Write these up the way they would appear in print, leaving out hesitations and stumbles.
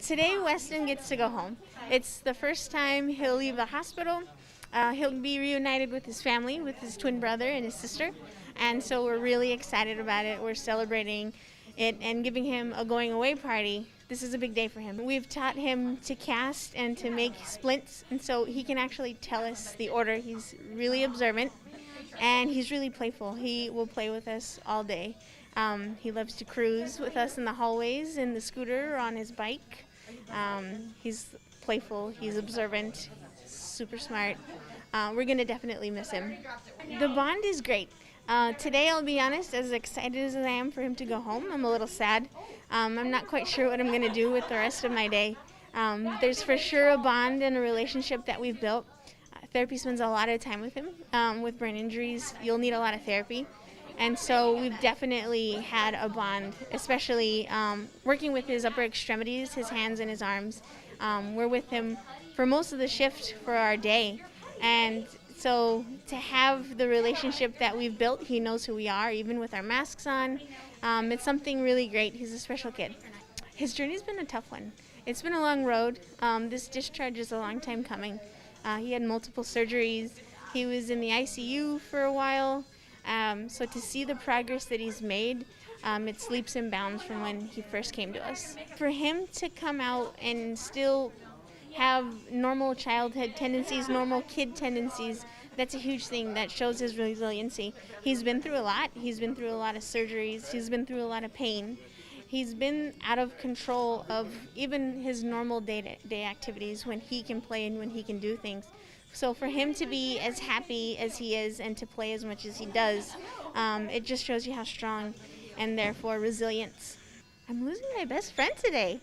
Today, Westyn gets to go home. It's the first time he'll leave the hospital. He'll be reunited with his family, with his twin brother and his sister. And so we're really excited about it. We're celebrating it and giving him a going away party. This is a big day for him. We've taught him to cast and to make splints, and so he can actually tell us the order. He's really observant, and he's really playful. He will play with us all day. He loves to cruise with us in the hallways, in the scooter, or on his bike. He's playful, he's observant, super smart. We're going to definitely miss him. The bond is great. Today, I'll be honest, as excited as I am for him to go home, I'm a little sad. I'm not quite sure what I'm going to do with the rest of my day. There's for sure a bond and a relationship that we've built. Therapy spends a lot of time with him. With brain injuries, you'll need a lot of therapy. And so we've definitely had a bond, especially working with his upper extremities, his hands and his arms. We're with him for most of the shift for our day. And so to have the relationship that we've built, he knows who we are, even with our masks on. It's something really great. He's a special kid. His journey's been a tough one. It's been a long road. This discharge is a long time coming. He had multiple surgeries. He was in the ICU for a while. So to see the progress that he's made, it's leaps and bounds from when he first came to us. For him to come out and still have normal childhood tendencies, normal kid tendencies, that's a huge thing that shows his resiliency. He's been through a lot. He's been through a lot of surgeries. He's been through a lot of pain. He's been out of control of even his normal day-to-day activities when he can play and when he can do things. So for him to be as happy as he is and to play as much as he does, it just shows you how strong and therefore resilient. I'm losing my best friend today.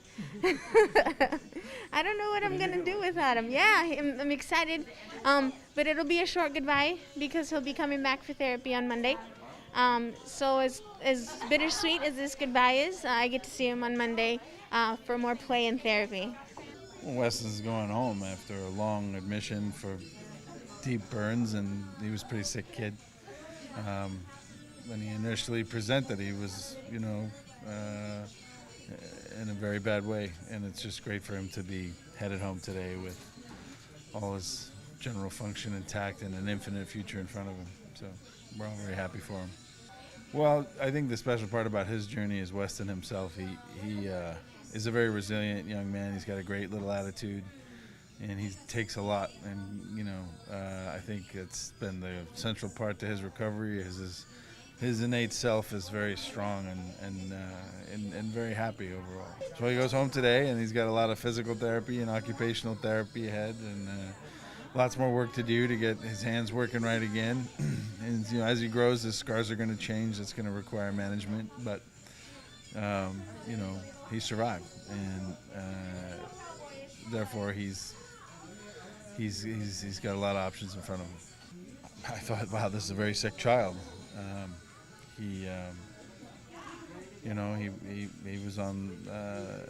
I don't know what I'm going to do without him. Yeah, I'm excited, but it'll be a short goodbye because he'll be coming back for therapy on Monday. So as bittersweet as this goodbye is, I get to see him on Monday for more play and therapy. Westyn's going home after a long admission for deep burns, and he was a pretty sick kid. When he initially presented, he was, in a very bad way, and it's just great for him to be headed home today with all his general function intact and an infinite future in front of him. So we're all very happy for him. Well, I think the special part about his journey is Westyn himself. He is a very resilient young man. He's got a great little attitude, and he takes a lot. And I think it's been the central part to his recovery. His innate self is very strong and very happy overall. So he goes home today, and he's got a lot of physical therapy and occupational therapy ahead, and lots more work to do to get his hands working right again. And as he grows, his scars are going to change. It's going to require management, but he survived, and therefore he's got a lot of options in front of him. I thought, wow, this is a very sick child. He was on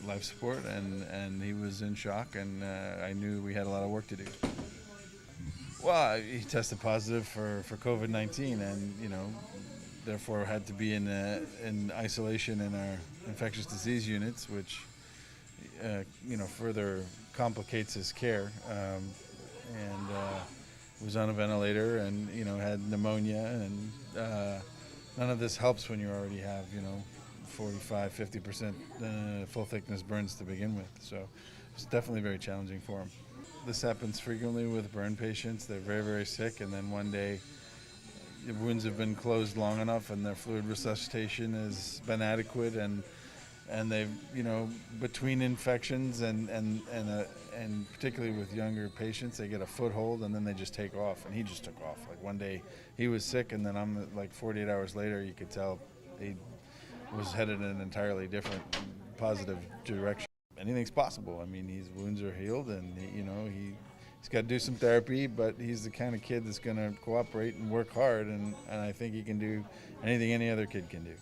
life support, and he was in shock, and I knew we had a lot of work to do. Well, he tested positive for COVID-19, and therefore had to be in isolation in our infectious disease units, which further complicates his care. And was on a ventilator, and had pneumonia, and none of this helps when you already have 45-50% full thickness burns to begin with. So it's definitely very challenging for him. This happens frequently with burn patients. They're very, very sick, and then one day the wounds have been closed long enough and their fluid resuscitation has been adequate, and they've, between infections and particularly with younger patients, they get a foothold and then they just take off, and he just took off. Like one day he was sick, and then 48 hours later, you could tell he was headed in an entirely different positive direction. Anything's possible. I mean, his wounds are healed, and he's got to do some therapy, but he's the kind of kid that's going to cooperate and work hard, and I think he can do anything any other kid can do.